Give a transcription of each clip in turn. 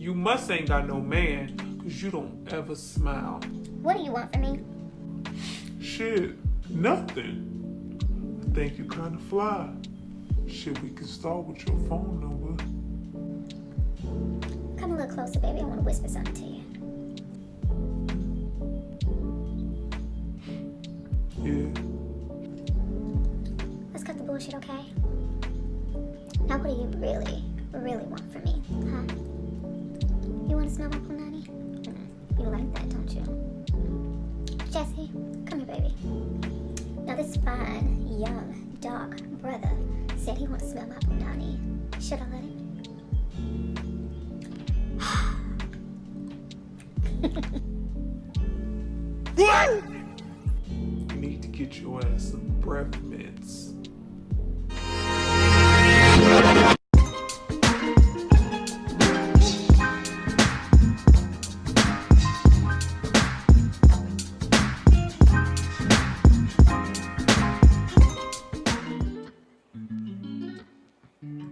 You must ain't got no man, cause you don't ever smile. What do you want from me? Shit, nothing. I think you kinda fly. Shit, we can start with your phone number. Come a little closer, baby. I want to whisper something to you. Yeah. Let's cut the bullshit, okay? Now what do you really want from me, huh? You want to smell my punani? You like that, don't you? Jesse, come here, baby. Now this fine, young, dark brother said he wants to smell my punani. Should I let him? What? You need to get your ass some breath mints.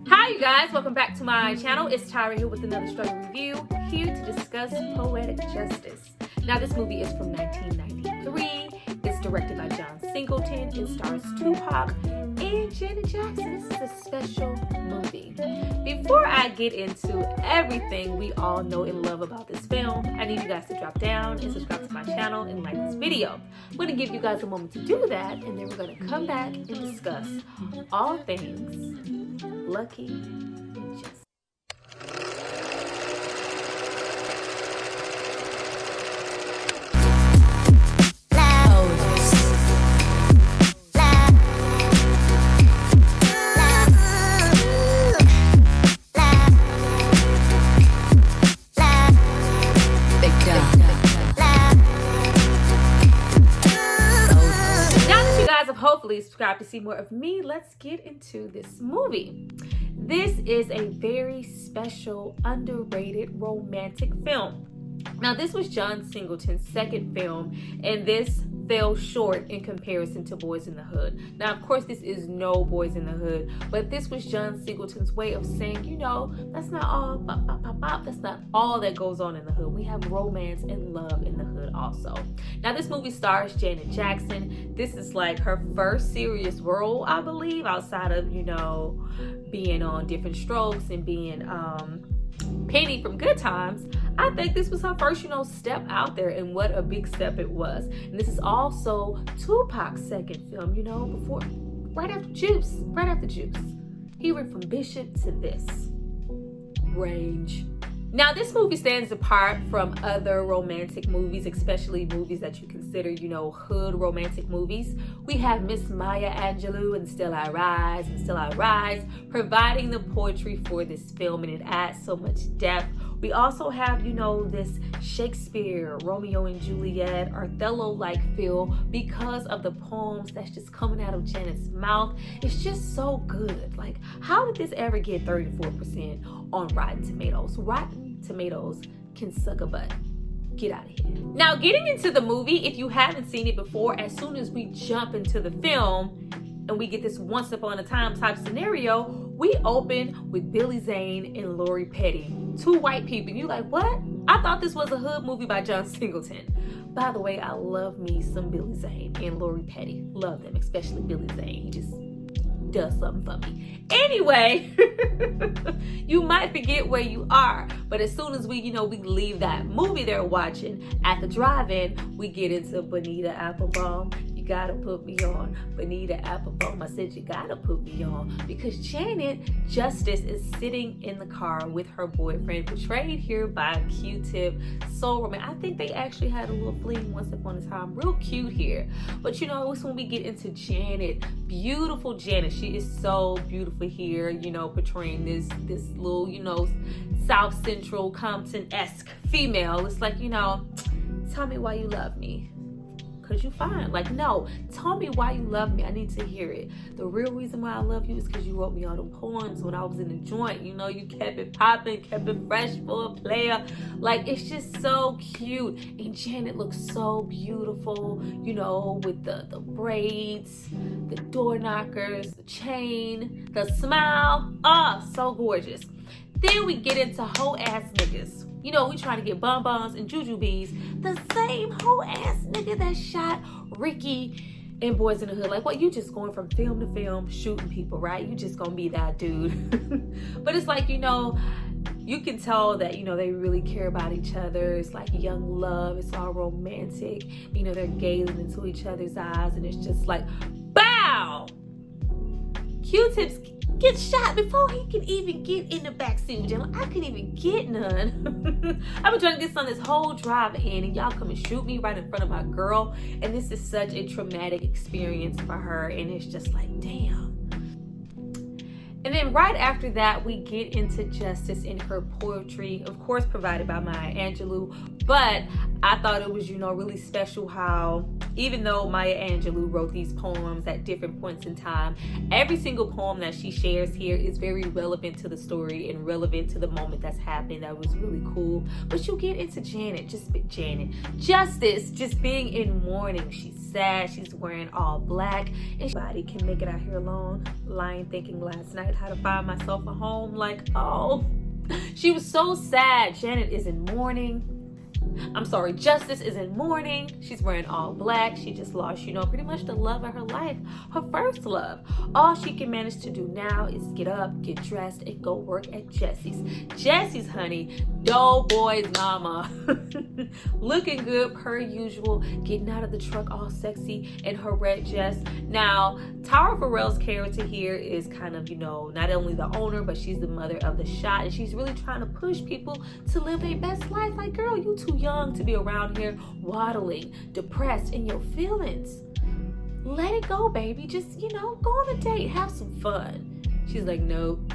Hi you guys, welcome back to my channel. It's Torry here with another struggle review, here to discuss Poetic Justice. Now this movie is from 1993. It's directed by John Singleton. It stars Tupac and Janet Jackson. This is a special movie. Before I get into everything we all know and love about this film, I need you guys to drop down and subscribe to my channel and like this video. I'm going to give you guys a moment to do that, and then we're going to come back and discuss all things Lucky and Justice. Hopefully subscribe to see more of me. Let's get into this movie. This is a very special, underrated romantic film. Now this was John Singleton's second film, and this fell short in comparison to Boys in the Hood. Now of course this is no Boys in the Hood, but this was John Singleton's way of saying, you know, that's not all that's not all that goes on in the hood. We have romance and love in the hood also. Now this movie stars Janet Jackson. This is like her first serious role, I believe, outside of, you know, being on Different Strokes and being Penny from Good Times. I think this was her first, you know, step out there, and what a big step it was. And this is also Tupac's second film, you know, right after Juice. He went from Bishop to this. Range. Now this movie stands apart from other romantic movies, especially movies that you consider, you know, hood romantic movies. We have Miss Maya Angelou and Still I Rise, providing the poetry for this film, and it adds so much depth. We also have, you know, this Shakespeare, Romeo and Juliet, Othello-like feel because of the poems that's just coming out of Janet's mouth. It's just so good. Like, how did this ever get 34% on Rotten Tomatoes? Rotten Tomatoes can suck a butt. Get out of here. Now, getting into the movie, if you haven't seen it before, as soon as we jump into the film and we get this once upon a time type scenario, we open with Billy Zane and Lori Petty, two white people. You like, what? I thought this was a hood movie by John Singleton. By the way, I love me some Billy Zane and Lori Petty. Love them, especially Billy Zane. He just does something for me. Anyway, you might forget where you are, but as soon as we leave that movie they're watching at the drive-in, we get into Bonita Applebaum. You gotta put me on. Bonita Applebaum, I said you gotta put me on, because Janet Justice is sitting in the car with her boyfriend, portrayed here by Q-Tip. So romantic. I think they actually had a little fling once upon a time. Real cute here. But you know, it's when we get into Janet, beautiful Janet. She is so beautiful here, you know, portraying this little, you know, South Central Compton-esque female. It's like, you know, tell me why you love me. Cause you fine. Like, no, tell me why you love me. I need to hear it. The real reason why I love you is because you wrote me all them poems when I was in the joint. You know, you kept it popping, kept it fresh for a player. Like, it's just so cute. And Janet looks so beautiful, you know, with the braids, the door knockers, the chain, the smile. Oh, so gorgeous. Then we get into hoe ass niggas. You know, we trying to get bonbons and jujubes. The same hoe ass nigga that shot Ricky in Boys in the Hood. Like, what, you just going from film to film shooting people, right? You just gonna be that dude. But it's like, you know, you can tell that, you know, they really care about each other. It's like young love. It's all romantic. You know, they're gazing into each other's eyes, and it's just like, bow! Q-Tips gets shot before he can even get in the backseat with him. I couldn't even get none. I've been trying to get on this whole drive in, and y'all come and shoot me right in front of my girl. And this is such a traumatic experience for her. And it's just like, damn. And then right after that, we get into Justice in her poetry, of course, provided by Maya Angelou. But I thought it was, you know, really special how, even though Maya Angelou wrote these poems at different points in time, every single poem that she shares here is very relevant to the story and relevant to the moment that's happening. That was really cool. But you get into Justice just being in mourning. She's sad. She's wearing all black. And nobody can make it out here alone. Lying thinking last night how to find myself a home. Like, oh, she was so sad. Janet is in mourning. I'm sorry, Justice is in mourning. She's wearing all black. She just lost, you know, pretty much the love of her life, her first love. All she can manage to do now is get up, get dressed, and go work at Jesse's. Jesse's, honey, Doughboy's mama. Looking good per usual, getting out of the truck all sexy in her red dress. Now, Tara Farrell's character here is kind of, you know, not only the owner, but she's the mother of the shot, and she's really trying to push people to live their best life. Like, girl, you too young to be around here waddling, depressed in your feelings. Let it go, baby. Just, you know, go on a date, have some fun. She's like, nope,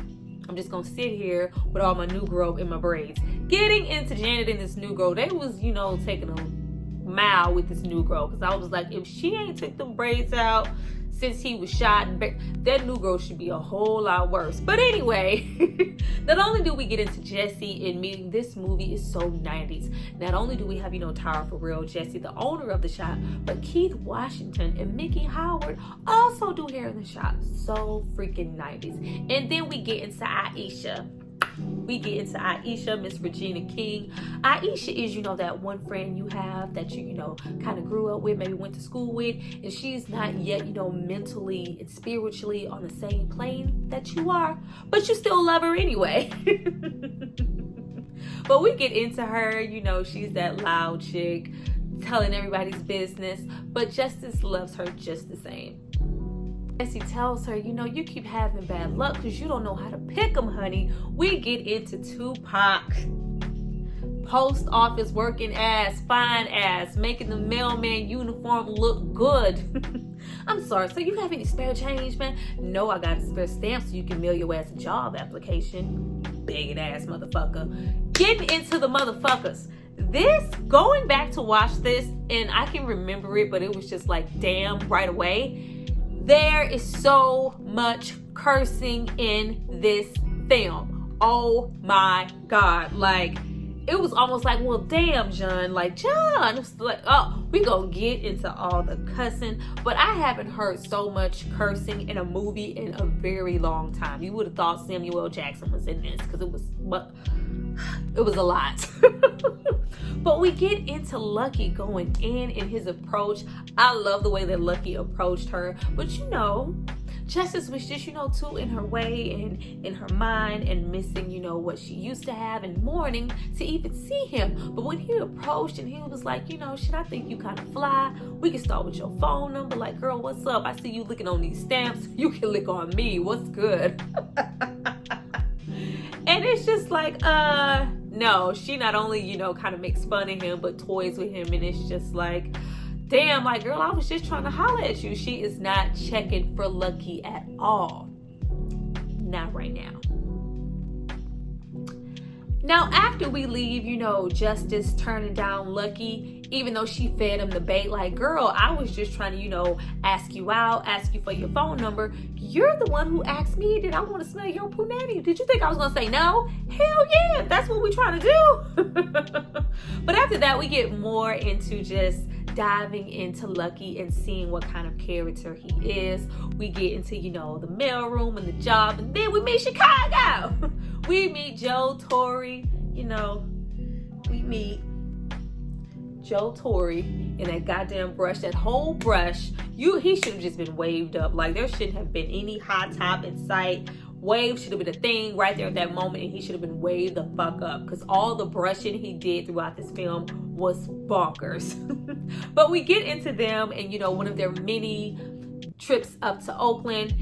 I'm just gonna sit here with all my new growth in my braids. Getting into Janet and this new growth, they was, you know, taking a mile with this new growth, because I was like, if she ain't took them braids out since he was shot, that new girl should be a whole lot worse. But anyway, not only do we get into Jesse and meeting, this movie is so 90s. Not only do we have, you know, Tara Farrell, Jesse, the owner of the shop, but Keith Washington and Mickey Howard also do hair in the shop. So freaking 90s. And then we get into Aisha. Miss Regina King. Aisha is, you know, that one friend you have that you know, kind of grew up with, maybe went to school with, and she's not yet, you know, mentally and spiritually on the same plane that you are, but you still love her anyway. But we get into her, you know, she's that loud chick telling everybody's business, but Justice loves her just the same. Jesse tells her, you know, you keep having bad luck because you don't know how to pick them, honey. We get into Tupac. Post office working ass, fine ass, making the mailman uniform look good. I'm sorry, so you have any spare change, man? No, I got a spare stamp so you can mail your ass a job application. Begging ass motherfucker. Getting into the motherfuckers. This, going back to watch this, and I can remember it, but it was just like, damn, right away. There is so much cursing in this film. Oh my God. Like, it was almost like, well, damn, John. Like, John. It's like, oh, we gonna get into all the cussing. But I haven't heard so much cursing in a movie in a very long time. You would have thought Samuel L. Jackson was in this, because it was a lot. But we get into Lucky going in his approach. I love the way that Lucky approached her. But you know, Justice was just, you know, too in her way and in her mind and missing, you know, what she used to have and mourning to even see him. But when he approached and he was like, you know, shit, I think you kind of fly. We can start with your phone number. Like, girl, what's up? I see you licking on these stamps. You can lick on me. What's good? And it's just like, no, she not only, you know, kind of makes fun of him, but toys with him. And it's just like, damn, like, girl, I was just trying to holler at you. She is not checking for Lucky at all. Not right now. Now, after we leave, you know, Justice turning down Lucky, even though she fed him the bait, like, girl, I was just trying to, you know, ask you out, ask you for your phone number. You're the one who asked me, did I want to smell your punani? Did you think I was going to say no? Hell yeah, that's what we're trying to do. But after that, we get more into just diving into Lucky and seeing what kind of character he is. We get into, you know, the mailroom and the job, and then we meet Chicago. We meet Joe, Torry, we meet Joe, Torry in that goddamn brush, that whole brush. He should have just been waved up. Like, there shouldn't have been any hot top in sight. Wave should have been a thing right there at that moment, and he should have been waved the fuck up, because all the brushing he did throughout this film was bonkers. But we get into them, and one of their many trips up to Oakland.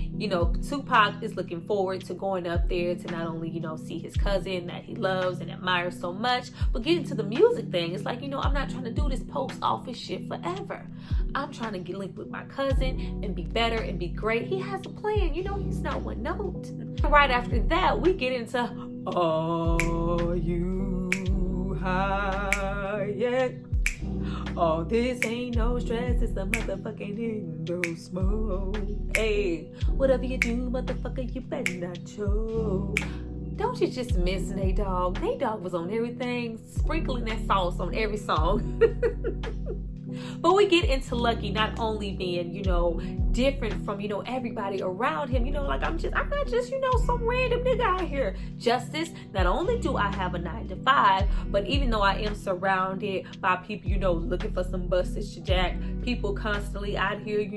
Tupac is looking forward to going up there to not only see his cousin that he loves and admires so much, but get into the music thing. It's like, I'm not trying to do this post office shit forever. I'm trying to get linked with my cousin and be better and be great. He has a plan. He's not one note. Right after that, we get into Are You High Yet? Oh, this ain't no stress, it's a motherfucking Indo smoke. Hey, whatever you do, motherfucker, you better not choke. Don't you just miss Nate Dogg? Nate Dogg was on everything, sprinkling that sauce on every song. But we get into Lucky not only being, different from, everybody around him. I'm not just, some random nigga out here. Justice, not only do I have a 9-to-5, but even though I am surrounded by people, looking for some buses to jack, people constantly out here,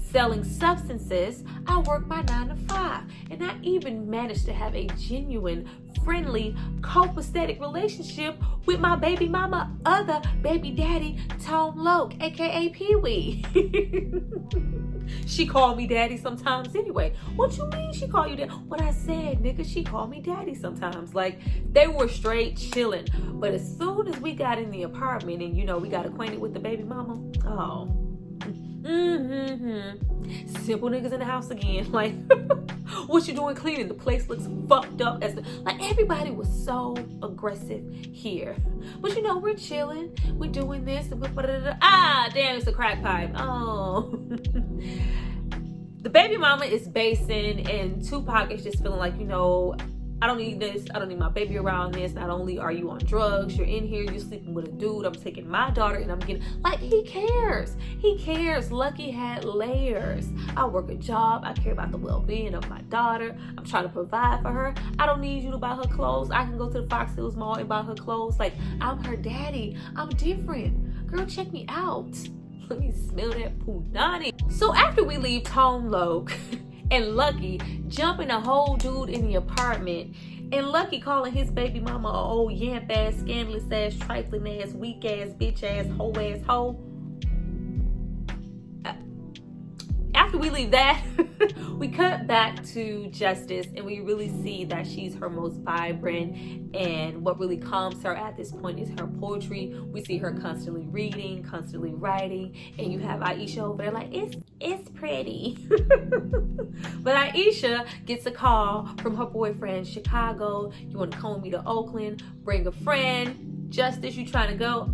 selling substances, I work my 9-to-5. And I even managed to have a genuine, friendly, copacetic relationship with my baby mama, other baby daddy, Tone Loke, aka Pee-wee. She called me daddy sometimes anyway. What you mean she called you daddy? What I said, nigga, she called me daddy sometimes. Like, they were straight chilling. But as soon as we got in the apartment and, we got acquainted with the baby mama, simple niggas in the house again. Like, what you doing cleaning? The place looks fucked up. Everybody was so aggressive here. But we're chilling. We're doing this. Damn, it's a crack pipe. Oh. The baby mama is basing, and Tupac is just feeling like, I don't need this. I don't need my baby around this. Not only are you on drugs, you're in here, you're sleeping with a dude. I'm taking my daughter and I'm getting, he cares. He cares. Lucky had layers. I work a job. I care about the well-being of my daughter. I'm trying to provide for her. I don't need you to buy her clothes. I can go to the Fox Hills Mall and buy her clothes. I'm her daddy. I'm different. Girl, check me out. Let me smell that punani. So after we leave Tone Loke and Lucky jumping a whole dude in the apartment, and Lucky calling his baby mama a old yamp ass, scandalous ass, trifling ass, weak ass, bitch ass, hoe. After we leave that, we cut back to Justice, and we really see that she's her most vibrant, and what really calms her at this point is her poetry. We see her constantly reading, constantly writing, and you have Aisha over there like, it's pretty. But Aisha gets a call from her boyfriend, Chicago. You want to come with me to Oakland, bring a friend. Justice, you trying to go?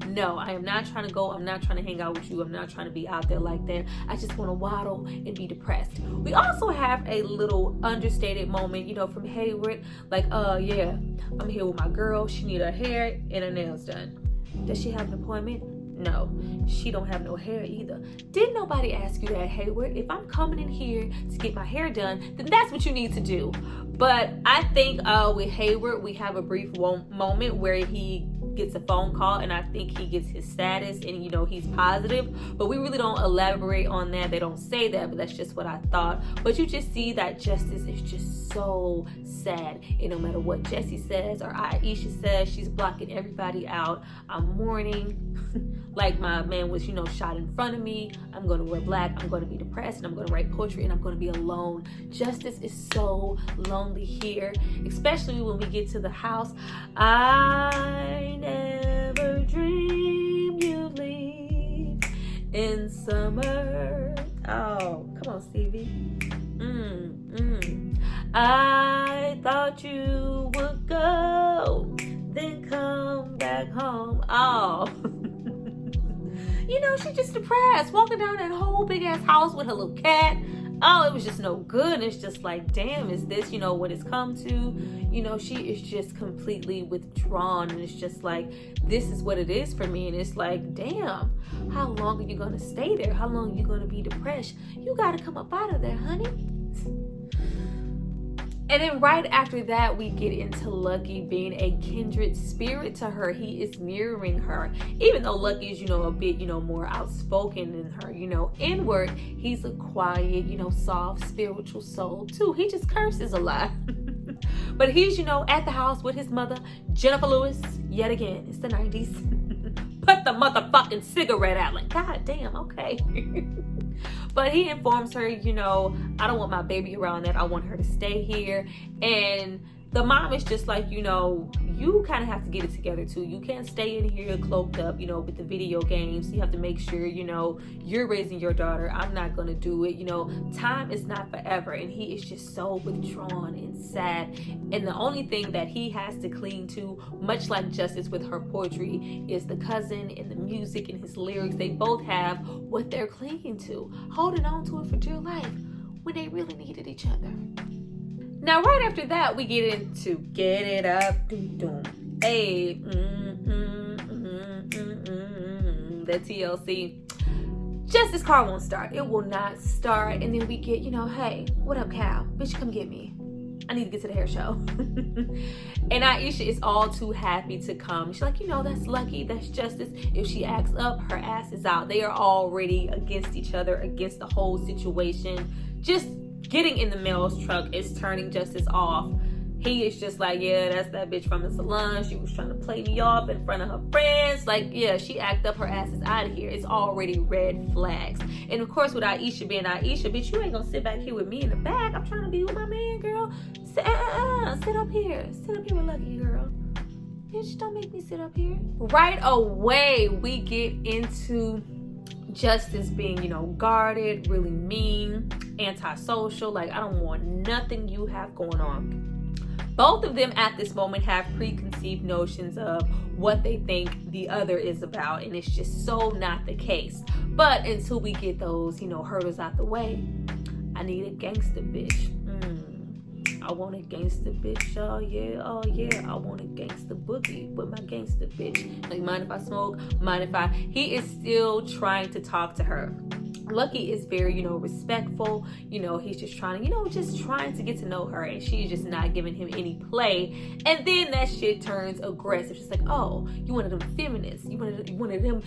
No, I am not trying to go. I'm not trying to hang out with you. I'm not trying to be out there like that. I just want to waddle and be depressed. We also have a little understated moment, from Hayward. Yeah, I'm here with my girl. She need her hair and her nails done. Does she have an appointment? No, she don't have no hair either. Didn't nobody ask you that, Hayward? If I'm coming in here to get my hair done, then that's what you need to do. But I think with Hayward, we have a brief moment where he gets a phone call, and I think he gets his status, and he's positive. But we really don't elaborate on that. They don't say that, but that's just what I thought. But you just see that Justice is just so sad, and no matter what Jesse says or Aisha says, she's blocking everybody out. I'm mourning. Like my man was, shot in front of me. I'm going to wear black. I'm going to be depressed, and I'm going to write poetry, and I'm going to be alone. Justice is so lonely here, especially when we get to the house. I never dreamed you'd leave in summer. Oh, come on, Stevie. I thought you would go, then come back home. Oh. She's just depressed, walking down that whole big ass house with her little cat. Oh, it was just no good. It's just like, damn, is this, what it's come to? She is just completely withdrawn, and it's just like, this is what it is for me. And it's like, damn, how long are you going to stay there? How long are you going to be depressed? You got to come up out of there, honey. And then right after that, we get into Lucky being a kindred spirit to her. He is mirroring her. Even though Lucky is, a bit, more outspoken than her, inward, he's a quiet, soft, spiritual soul too. He just curses a lot. But he's, at the house with his mother, Jennifer Lewis, yet again. It's the 90s. Put the motherfucking cigarette out. Like, God damn, okay. But he informs her, I don't want my baby around that. I want her to stay here. And the mom is just like, you kind of have to get it together too. You can't stay in here cloaked up, with the video games. You have to make sure, you're raising your daughter. I'm not going to do it. Time is not forever. And he is just so withdrawn and sad. And the only thing that he has to cling to, much like Justice with her poetry, is the cousin and the music and his lyrics. They both have what they're clinging to, holding on to it for dear life when they really needed each other. Now, right after that, we get into Get It Up, Doom. Hey, that TLC. Justice car won't start. It will not start. And then we get, hey, what up, Cal? Bitch, come get me. I need to get to the hair show. And Aisha is all too happy to come. She's like, that's Lucky, that's Justice. If she acts up, her ass is out. They are already against each other, against the whole situation. Just getting in the mail's truck is turning Justice off. He is just like, yeah, that's that bitch from the salon. She was trying to play me off in front of her friends. Like, yeah, she act up, her ass is out of here. It's already red flags. And of course, with Aisha being Aisha, bitch, you ain't gonna sit back here with me in the back. I'm trying to be with my man, girl. Sit up here. Sit up here with Lucky, girl. Bitch, don't make me sit up here. Right away, we get into Justice being, guarded, really mean, antisocial. Like, I don't want nothing you have going on. Both of them at this moment have preconceived notions of what they think the other is about, and it's just so not the case. But until we get those, hurdles out the way, I need a gangster bitch. I want a gangster bitch. Oh yeah. I want a gangster boogie with my gangster bitch. Like, mind if I smoke? Mind if I? He is still trying to talk to her. Lucky is very, respectful. He's just trying to get to know her, and she's just not giving him any play. And then that shit turns aggressive. She's like, oh, you one of them feminists. You one of them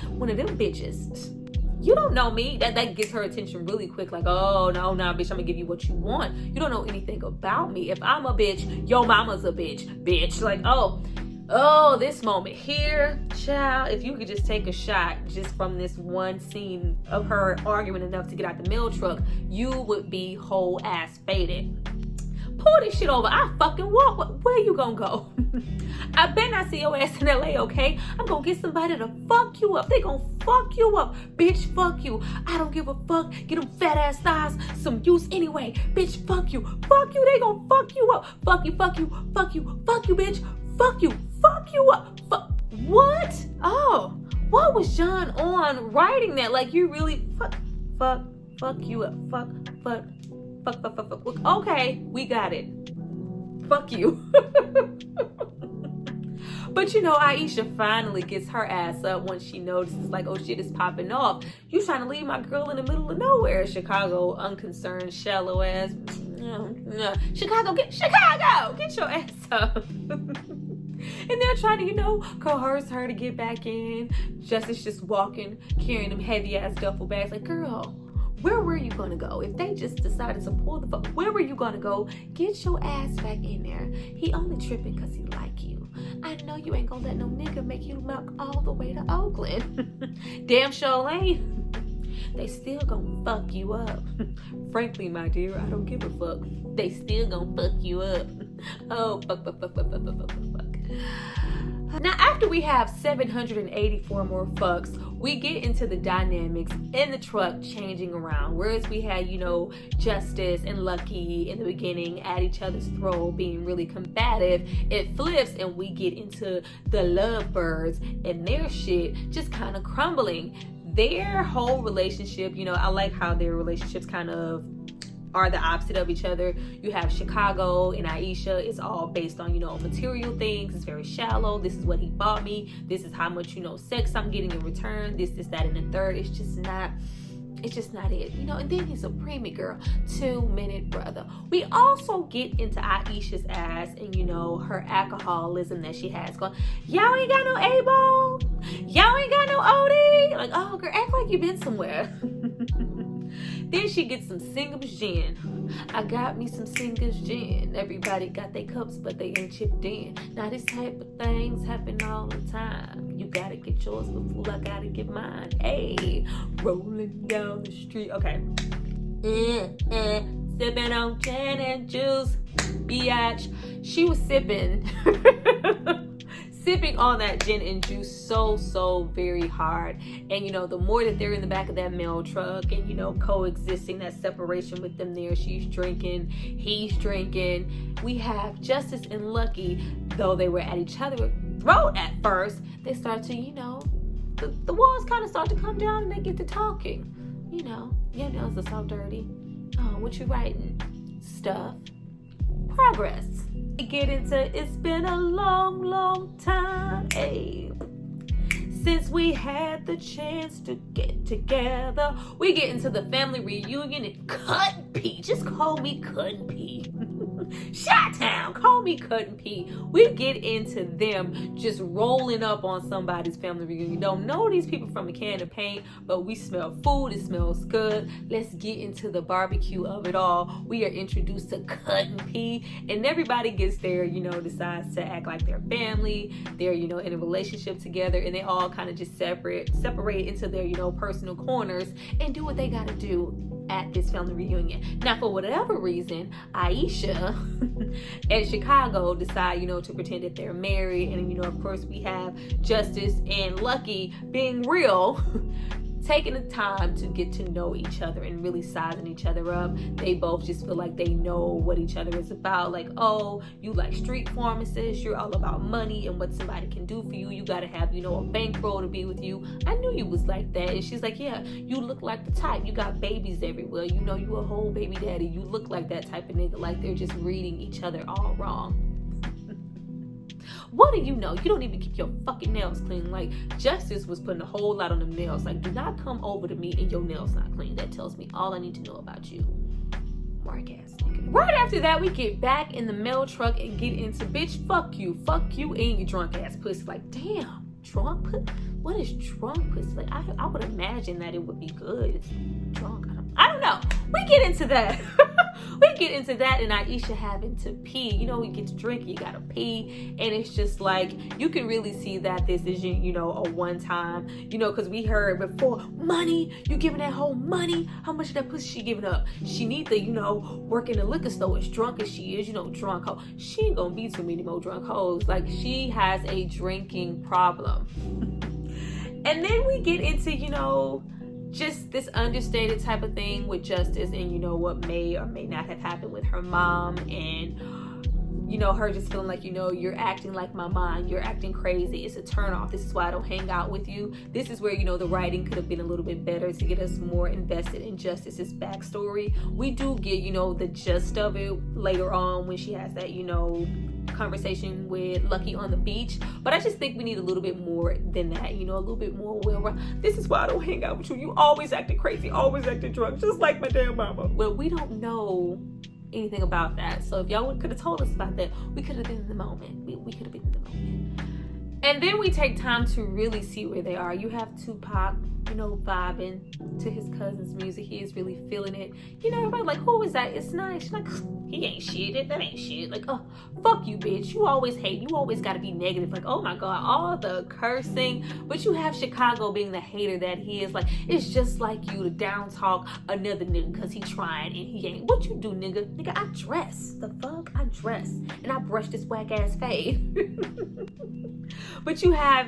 bitches. You don't know me. That gets her attention really quick. Like, oh, no, bitch, I'm gonna give you what you want. You don't know anything about me. If I'm a bitch, your mama's a bitch. Like, oh, this moment here, child, if you could just take a shot just from this one scene of her arguing enough to get out the mail truck, you would be whole ass faded. Pull this shit over. I fucking walk. Where you gonna go? I better not see your ass in L.A., okay? I'm gonna get somebody to fuck you up. They gonna fuck you up. Bitch, fuck you. I don't give a fuck. Get them fat ass thighs some use anyway. Bitch, fuck you. Fuck you. They gonna fuck you up. Fuck you, bitch. Fuck you up. What? Oh, what was John on writing that? Like, you really fuck you up. Fuck. Okay, we got it. Fuck you. But Aisha finally gets her ass up once she notices, like, oh shit is popping off. You trying to leave my girl in the middle of nowhere. Chicago, unconcerned, shallow ass. Chicago, get your ass up. And they're trying to, coerce her to get back in. Justice just walking, carrying them heavy ass duffel bags. Like, girl, where were you gonna go? If they just decided to pull the fuck, where were you gonna go? Get your ass back in there. He only tripping because he like you. I know you ain't gonna let no nigga make you walk all the way to Oakland. Damn sure ain't. They still gonna fuck you up. Frankly, my dear, I don't give a fuck. They still gonna fuck you up. Oh, fuck. Now, after we have 784 more fucks, we get into the dynamics in the truck changing around. Whereas we had, Justice and Lucky in the beginning at each other's throat being really combative, it flips and we get into the lovebirds and their shit just kind of crumbling. Their whole relationship, I like how their relationships kind of are the opposite of each other. You have Chicago and Aisha. It's all based on, material things. It's very shallow. This is what he bought me. This is how much, sex I'm getting in return. This, that, and the third. It's just not it's just not it, you know. And then he's a preemie girl, 2-minute brother. We also get into Aisha's ass and, you know, her alcoholism that she has going. Y'all ain't got no A-ball, y'all ain't got no OD. Like, oh girl, act like you been somewhere. Then she gets some Singham's gin. I got me some Singham's gin. Everybody got their cups, but they ain't chipped in. Now this type of things happen all the time. You gotta get yours, but fool, I gotta get mine. Hey, rolling down the street. Okay. Sipping on gin and juice. Biatch. She was sipping on that gin and juice so very hard. And, you know, the more that they're in the back of that mail truck and, you know, coexisting, that separation with them there, she's drinking, he's drinking. We have Justice and Lucky, though they were at each other's throat at first, they start to, you know, the walls kind of start to come down and they get to talking. You know, your nails are so dirty. Oh, what you writing? Stuff. Progress. Get into it's been a long time, hey, since we had the chance to get together. We get into the family reunion and Cut and P. Just call me Cut and P. Chi-Town, call me Cut and P. We get into them just rolling up on somebody's family reunion. Don't know these people from a can of paint, but we smell food. It smells good. Let's get into the barbecue of it all. We are introduced to Cut and P, and everybody gets there, you know, decides to act like they're family. They're, you know, in a relationship together, and they all kind of just separate into their, you know, personal corners and do what they got to do at this family reunion. Now, for whatever reason, Aisha and Chicago decide, you know, to pretend that they're married. And, you know, of course, we have Justice and Lucky being real, taking the time to get to know each other and really sizing each other up. They both just feel like they know what each other is about. Like, oh, you like street pharmacists, you're all about money and what somebody can do for you. You gotta have, you know, a bankroll to be with you. I knew you was like that. And she's like, yeah, you look like the type. You got babies everywhere. You know, you a whole baby daddy. You look like that type of nigga. Like, they're just reading each other all wrong. What do you know? You don't even keep your fucking nails clean. Like, Justice was putting a whole lot on them nails. Like, do not come over to me and your nails not clean. That tells me all I need to know about you. Mark ass nigga. Right after that, we get back in the mail truck and get into, bitch, fuck you and your drunk ass pussy. Like, damn, drunk pussy? What is drunk pussy? Like, I would imagine that it would be good. It's drunk. I don't know. We get into that. We get into that and Aisha having to pee. You know, we get to drink, you gotta pee. And it's just like, you can really see that this is, you know, a one time, you know, because we heard before, money, you giving that whole money? How much of that pussy she giving up? She need to, you know, work in the liquor store as drunk as she is, you know, drunk hoe. She ain't gonna be too many more drunk hoes. Like, she has a drinking problem. And then we get into, you know, just this understated type of thing with Justice and, you know, what may or may not have happened with her mom and, you know, her just feeling like, you know, you're acting like my mom, you're acting crazy, it's a turnoff, this is why I don't hang out with you. This is where, you know, the writing could have been a little bit better to get us more invested in Justice's backstory. We do get, you know, the gist of it later on when she has that, you know, conversation with Lucky on the beach, but I just think we need a little bit more than that, you know, a little bit more this is why I don't hang out with you, you always acting crazy, always acting drunk, just like my damn mama. Well, we don't know anything about that, so if y'all could have told us about that, we could have been in the moment. We could have been in the moment. And then we take time to really see where they are. You have Tupac, you know, vibing to his cousin's music. He is really feeling it. You know, everybody like, who is that? It's nice. She's like, he ain't shit. That ain't shit. Like, oh, fuck you, bitch. You always hate. You always got to be negative. Like, oh my God, all the cursing. But you have Chicago being the hater that he is. Like, it's just like you to down talk another nigga because he trying and he ain't. What you do, nigga? Nigga, I dress. The fuck? I dress. And I brush this whack ass fade. But you have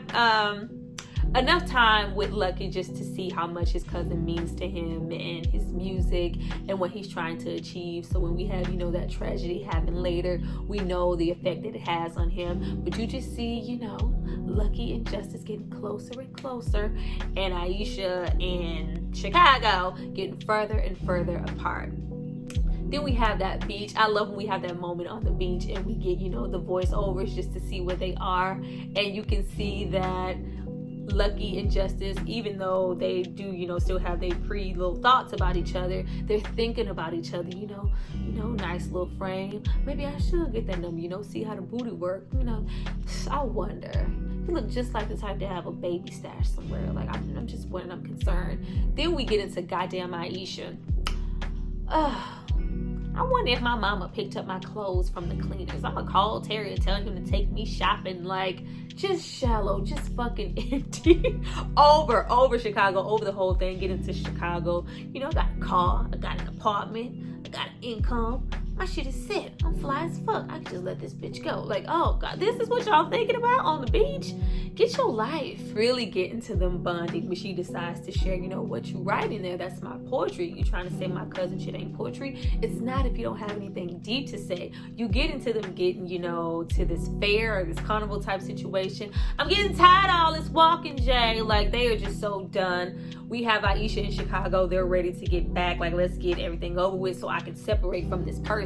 enough time with Lucky just to see how much his cousin means to him and his music and what he's trying to achieve. So when we have, you know, that tragedy happen later, we know the effect that it has on him. But you just see, you know, Lucky and Justice getting closer and closer, and Aisha and Chicago getting further and further apart. Then we have that beach. I love when we have that moment on the beach and we get, you know, the voiceovers just to see where they are. And you can see that Lucky and Justice, even though they do, still have their little thoughts about each other, they're thinking about each other, nice little frame. Maybe I should get that number, see how the booty work, I wonder. You look just like the type to have a baby stash somewhere. Like, I'm just when I'm concerned. Then we get into goddamn Aisha. I wonder if my mama picked up my clothes from the cleaners. I'm gonna call Terry and tell him to take me shopping. Like, just shallow, just fucking empty. over Chicago, over the whole thing. Get into Chicago. I got a car, I got an apartment, I got an income. My shit is set. I'm fly as fuck. I can just let this bitch go. Like, oh God, this is what y'all thinking about on the beach? Get your life. Really get into them bonding when she decides to share, what you write in there. That's my poetry. You trying to say my cousin shit ain't poetry? It's not if you don't have anything deep to say. You get into them getting, to this fair or this carnival type situation. I'm getting tired of all this walking, Jay. Like, they are just so done. We have Aisha in Chicago. They're ready to get back. Like, let's get everything over with so I can separate from this person.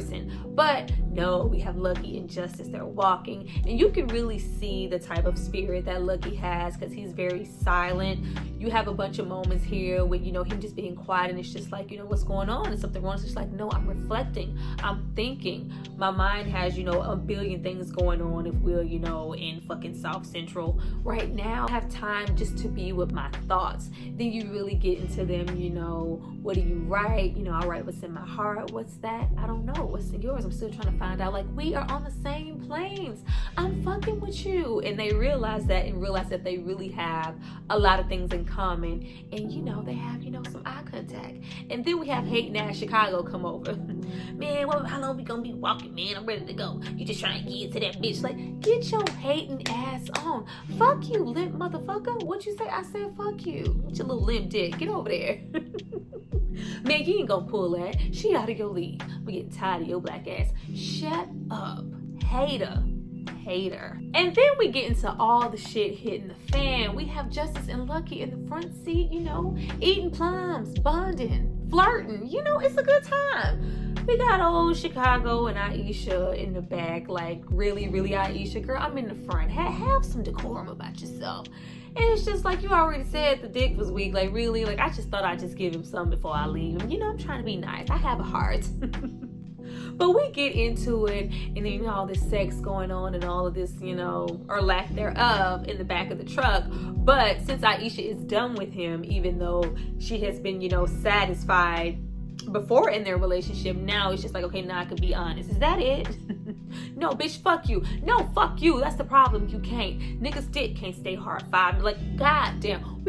But no, we have Lucky and Justice. They're walking. And you can really see the type of spirit that Lucky has because he's very silent. You have a bunch of moments here with, him just being quiet. And it's just like, what's going on? Is something wrong? It's just like, no, I'm reflecting. I'm thinking. My mind has, a billion things going on, if we're, in fucking South Central right now. I have time just to be with my thoughts. Then you really get into them, what do you write? I write what's in my heart. What's that? I don't know. What's in yours? I'm still trying to find out. Like, we are on the same planes. I'm fucking with you. And they realize that and realize that they really have a lot of things in common. And, they have, some eye contact. And then we have hating ass Chicago come over. Man, how long we gonna be walking, man? I'm ready to go. You just trying to get to that bitch. Like, get your hating ass on. Fuck you, limp motherfucker. What you say? I said fuck you. With your little limp dick. Get over there. Man, you ain't gonna pull that. She out of your league. I'm getting tired of your black ass. Shut up. Hater. And then we get into all the shit hitting the fan. We have Justice and Lucky in the front seat, eating plums, bonding, flirting. It's a good time. We got old Chicago and Aisha in the back. Like, really, Aisha, girl, I'm in the front. Have some decorum about yourself. And it's just like, you already said the dick was weak. Like, really? Like, I just thought I'd just give him some before I leave him. I'm trying to be nice. I have a heart. But we get into it, and then all this sex going on and all of this, or lack thereof in the back of the truck. But since Aisha is done with him, even though she has been, satisfied before in their relationship, now it's just like, okay, now I can be honest. Is that it? No, bitch, fuck you. No, fuck you. That's the problem. You can't. Niggas dick can't stay hard 5 minutes. Like, goddamn.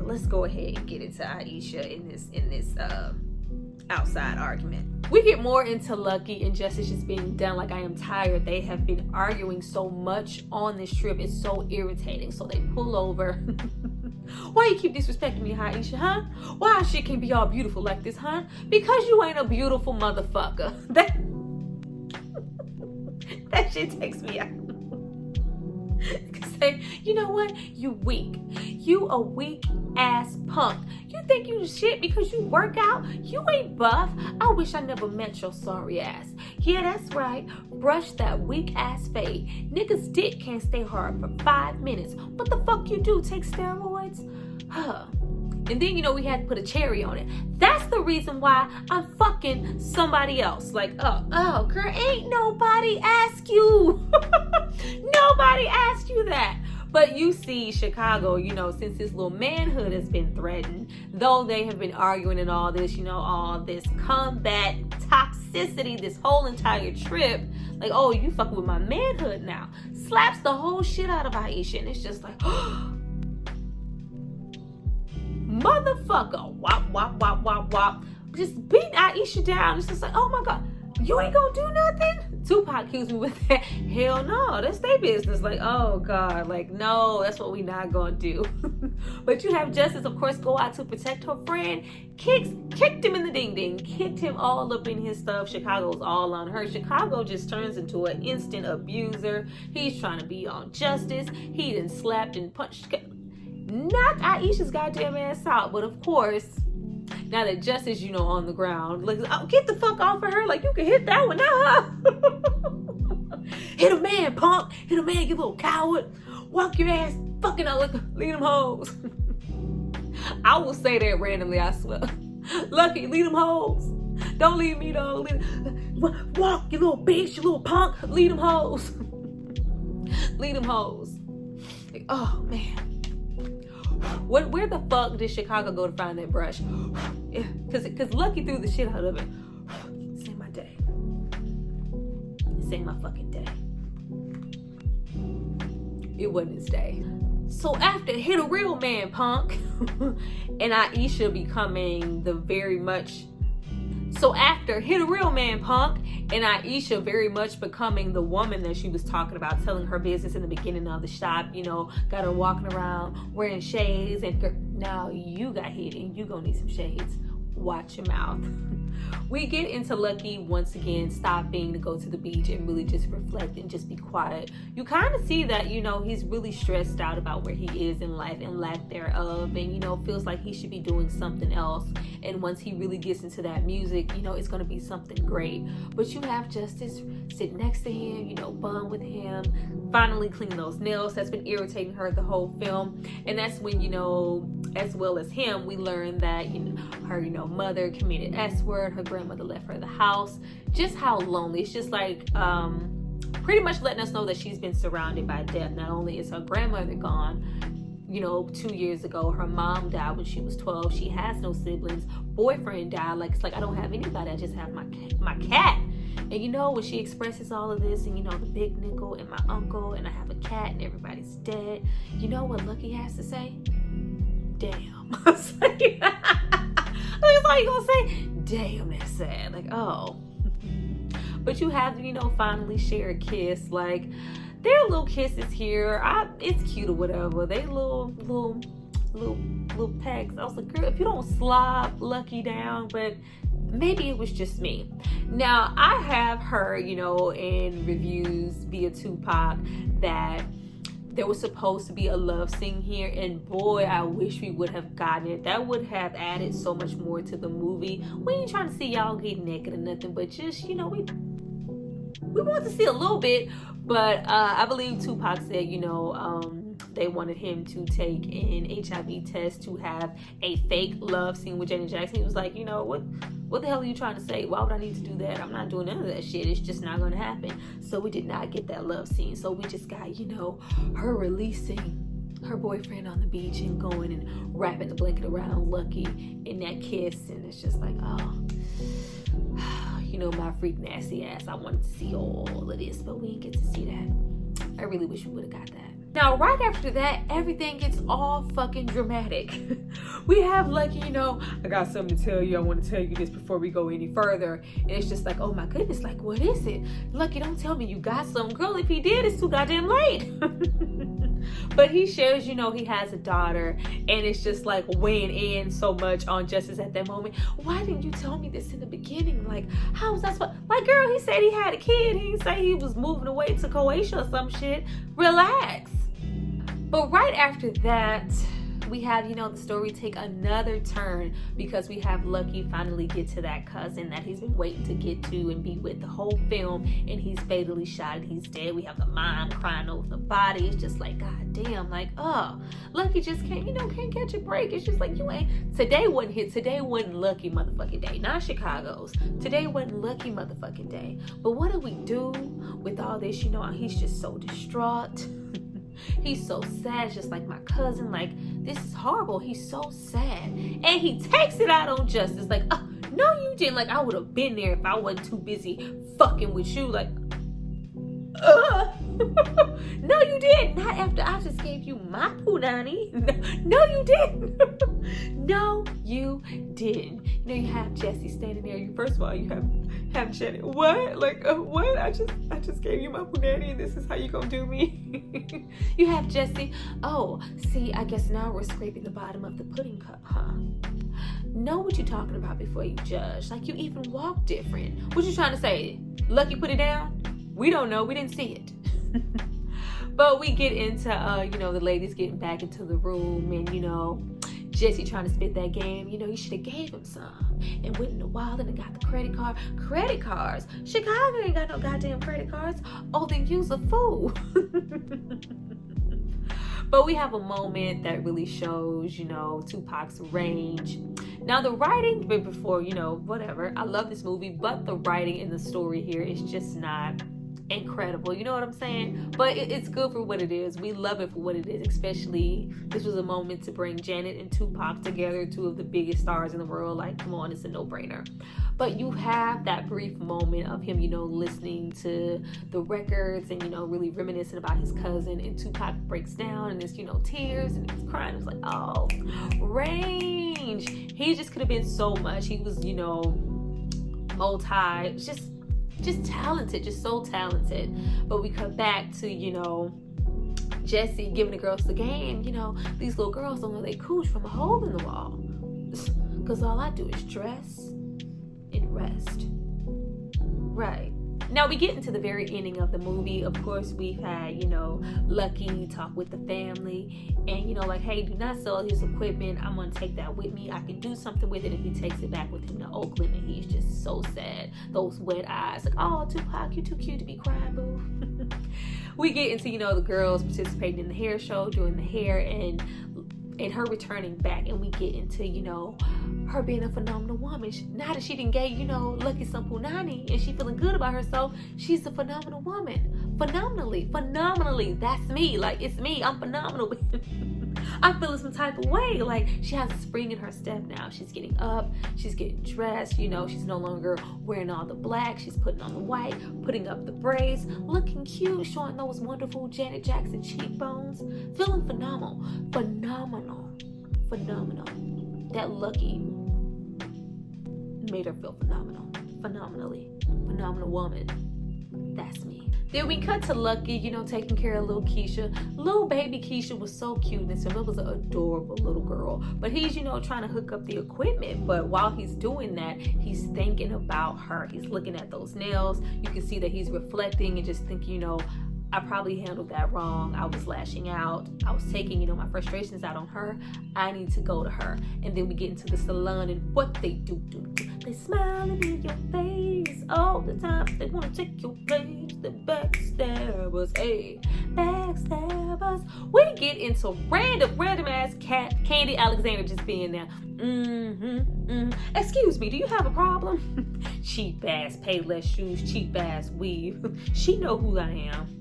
Let's go ahead and get into Aisha in this outside argument. We get more into Lucky and Justice just being done. Like, I am tired. They have been arguing so much on this trip. It's so irritating. So they pull over. Why you keep disrespecting me, Aisha, huh? Why shit can't be all beautiful like this, huh? Because you ain't a beautiful motherfucker. That shit takes me out. Say, you know what? You weak. You a weak ass punk. You think you shit because you work out? You ain't buff. I wish I never met your sorry ass. Yeah, that's right. Brush that weak ass fade. Niggas dick can't stay hard for 5 minutes. What the fuck you do? Take steroids? Huh. And then, we had to put a cherry on it. That's the reason why I'm fucking somebody else. Like, oh, girl, ain't nobody ask you. Nobody asked you that. But you see Chicago, since his little manhood has been threatened, though they have been arguing and all this, all this combat toxicity, this whole entire trip, like, oh, you fucking with my manhood now. Slaps the whole shit out of Aisha. And it's just like, motherfucker, wop. Just beat Aisha down. It's just like, oh my God, you ain't gonna do nothing? Tupac accused me with that. Hell no, that's their business. Like, oh God, like, no, that's what we not gonna do. But you have Justice, of course, go out to protect her friend. Kicked him in the ding-ding. Kicked him all up in his stuff. Chicago's all on her. Chicago just turns into an instant abuser. He's trying to be on Justice. He done slapped and punched, knocked Aisha's goddamn ass out. But of course, now that Justice, on the ground, like, oh, get the fuck off of her. Like, you can hit that one now. Hit a man, punk. Hit a man, you little coward. Walk your ass fucking out, leave them hoes. I will say that randomly, I swear. Lucky, leave them hoes. Don't leave me though. Walk, you little bitch, you little punk. Leave them hoes. Leave them hoes. Like, oh man. Where the fuck did Chicago go to find that brush? Yeah, cause Lucky threw the shit out of it. This ain't my day. This ain't my fucking day. It wasn't his day. So after Hit a Real Man Punk and Aisha becoming after Hit a Real Man Punk and Aisha very much becoming the woman that she was talking about, telling her business in the beginning of the shop, you know, got her walking around wearing shades, and now you got hit and you gonna need some shades. Watch your mouth. We get into Lucky once again stopping to go to the beach and really just reflect and just be quiet. You kind of see that, you know, he's really stressed out about where he is in life and lack thereof, and, you know, feels like he should be doing something else. And once he really gets into that music, you know, it's going to be something great. But you have Justice sit next to him, you know, bond with him, finally clean those nails. That's been irritating her the whole film. And that's when, you know, as well as him, we learn that, you know, her, you know, mother committed S-word, her grandmother left her the house. Just how lonely. It's just like pretty much letting us know that she's been surrounded by death. Not only is her grandmother gone, you know, 2 years ago, her mom died when she was 12. She has no siblings. Boyfriend died. Like, it's like, I don't have anybody. I just have my cat. And, you know, when she expresses all of this, and, you know, the big nickel and my uncle, and I have a cat and everybody's dead, you know what Lucky has to say? Damn. That's all you gonna say? Damn, that's sad. Like, oh. But you have, you know, finally share a kiss. Like, their little kisses here, it's cute or whatever. They little pecks. I was like, girl, if you don't slop Lucky down, but maybe it was just me. Now, I have heard, you know, in reviews via Tupac that there was supposed to be a love scene here, and boy, I wish we would have gotten it. That would have added so much more to the movie. We ain't trying to see y'all get naked or nothing, but just, you know, we want to see a little bit. But I believe Tupac said, you know, they wanted him to take an HIV test to have a fake love scene with Janet Jackson. He was like, you know, what the hell are you trying to say? Why would I need to do that? I'm not doing none of that shit. It's just not going to happen. So we did not get that love scene. So we just got, you know, her releasing her boyfriend on the beach and going and wrapping the blanket around Lucky in that kiss. And it's just like, oh, you know, my freak nasty ass. I wanted to see all of this, but we didn't get to see that. I really wish we would have got that. Now, right after that, everything gets all fucking dramatic. We have Lucky, you know, I got something to tell you. I want to tell you this before we go any further. And it's just like, oh my goodness, like, what is it? Lucky, don't tell me you got something. Girl, if he did, it's too goddamn late. But he shares, you know, he has a daughter, and it's just like weighing in so much on Justice at that moment. Why didn't you tell me this in the beginning? Like, how was that supposed? Like, girl, he said he had a kid. He didn't say he was moving away to Croatia or some shit. Relax. But right after that, we have, you know, the story take another turn because we have Lucky finally get to that cousin that he's been waiting to get to and be with the whole film, and he's fatally shot and he's dead. We have the mom crying over the body. It's just like, god damn, like, oh, Lucky just can't, you know, can't catch a break. It's just like, you ain't, today wasn't Lucky motherfucking day, not Chicago's. Today wasn't Lucky motherfucking day. But what do we do with all this? You know, he's just so distraught. He's so sad, just like my cousin. Like, this is horrible. He's so sad. And he takes it out on Justice. Like, oh, no, you didn't. Like, I would have been there if I wasn't too busy fucking with you. Like, no, you didn't. Not after I just gave you my punani. No, you didn't. No, you didn't. You know, you have Jesse standing there. First of all, you have Jenny. What? Like, what? I just gave you my punani, and this is how you gonna do me? You have Jesse. Oh, see, I guess now we're scraping the bottom of the pudding cup, huh? Know what you're talking about before you judge. Like, you even walk different. What you trying to say? Lucky put it down? We don't know. We didn't see it. But we get into, you know, the ladies getting back into the room, and, you know, Jesse trying to spit that game. You know, you should have gave him some and went in the wild and got the credit card. Credit cards? Chicago ain't got no goddamn credit cards. Oh, then use a fool. But we have a moment that really shows, you know, Tupac's range. Now the writing, before, you know, whatever, I love this movie, but the writing in the story here is just not incredible, you know what I'm saying? But it's good for what it is. We love it for what it is, especially this was a moment to bring Janet and Tupac together, two of the biggest stars in the world. Like, come on, it's a no-brainer. But you have that brief moment of him, you know, listening to the records and, you know, really reminiscing about his cousin, and Tupac breaks down and there's, you know, tears and he's crying. It's like, oh, range. He just could have been so much. He was, you know, multi, just talented, just so talented. But we come back to, you know, Jesse giving the girls the game. You know, these little girls don't know they cooch from a hole in the wall, because all I do is dress and rest. Right. Now we get into the very ending of the movie. Of course, we've had, you know, Lucky talk with the family and, you know, like, hey, do not sell his equipment. I'm going to take that with me. I can do something with it. And he takes it back with him to Oakland, and he's just so sad. Those wet eyes. Like, oh, Tupac, you're too cute to be crying, boo. We get into, you know, the girls participating in the hair show, doing the hair, and her returning back, and we get into, you know, her being a phenomenal woman. Now that she done gave, you know, Lucky some punani and she feeling good about herself, she's a phenomenal woman. Phenomenally, that's me. Like, it's me, I'm phenomenal. I'm feeling some type of way. Like, she has a spring in her step now. She's getting up, she's getting dressed, you know, she's no longer wearing all the black, she's putting on the white, putting up the braids, looking cute, showing those wonderful Janet Jackson cheekbones, feeling phenomenal. That Lucky made her feel phenomenal woman. That's me. Then we cut to Lucky, you know, taking care of little Keisha. Little baby Keisha was so cute in this film. It was an adorable little girl. But he's, you know, trying to hook up the equipment. But while he's doing that, he's thinking about her. He's looking at those nails. You can see that he's reflecting and just thinking, you know, I probably handled that wrong. I was lashing out. I was taking, you know, my frustrations out on her. I need to go to her. And then we get into the salon, and what they do. They smiling in your face all the time. They want to take your place. The backstabbers, hey, backstabbers. We get into random ass Candy Alexander just being there. Excuse me, do you have a problem? Cheap ass, pay less shoes, cheap ass weave. She know who I am.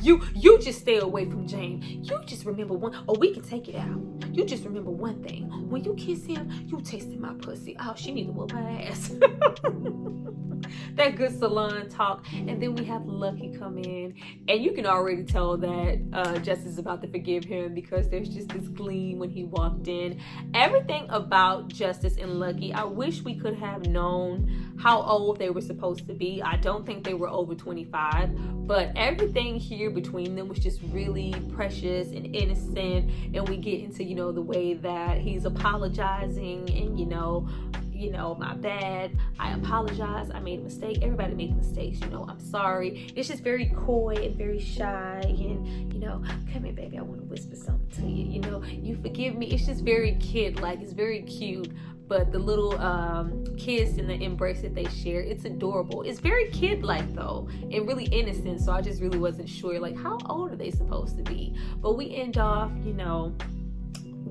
You just stay away from Jane. You just remember we can take it out. You just remember one thing. When you kiss him, you tasted my pussy. Oh, she need to whoop her ass. That good salon talk. And then we have Lucky come in, and you can already tell that Justice is about to forgive him, because there's just this gleam when he walked in. Everything about Justice and Lucky, I wish we could have known how old they were supposed to be. I don't think they were over 25, but everything here between them was just really precious and innocent. And we get into, you know, the way that he's apologizing and, you know, my bad, I apologize, I made a mistake. Everybody makes mistakes, you know, I'm sorry. It's just very coy and very shy, and, you know, come here, baby, I want to whisper something to you, you know, you forgive me. It's just very kid-like. It's very cute. But the little kiss and the embrace that they share, it's adorable. It's very kid-like, though, and really innocent. So I just really wasn't sure, like, how old are they supposed to be? But we end off, you know,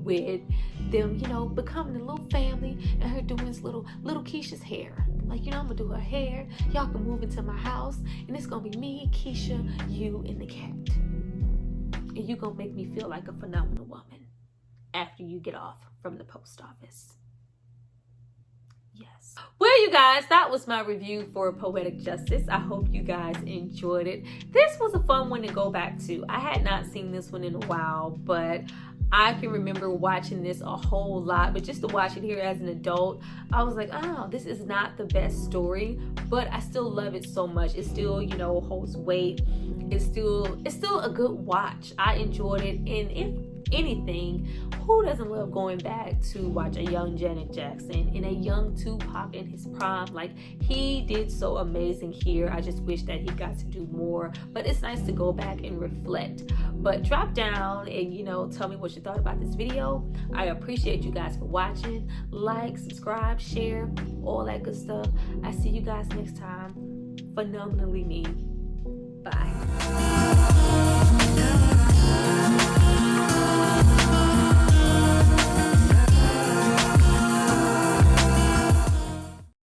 with them, you know, becoming a little family, and her doing this little Keisha's hair. Like, you know, I'm gonna do her hair. Y'all can move into my house, and it's gonna be me, Keisha, you, and the cat. And you gonna make me feel like a phenomenal woman after you get off from the post office. Yes. Well, you guys, that was my review for Poetic Justice. I hope you guys enjoyed it. This was a fun one to go back to. I had not seen this one in a while, but I can remember watching this a whole lot, but just to watch it here as an adult, I was like, oh, this is not the best story, but I still love it so much. It still, you know, holds weight. It's still a good watch. I enjoyed it, and if anything, who doesn't love going back to watch a young Janet Jackson and a young Tupac in his prime? Like, he did so amazing here. I just wish that he got to do more, but it's nice to go back and reflect. But drop down and, you know, tell me what you thought about this video. I appreciate you guys for watching. Like, subscribe, share, all that good stuff. I see you guys next time. Phenomenally me. Bye.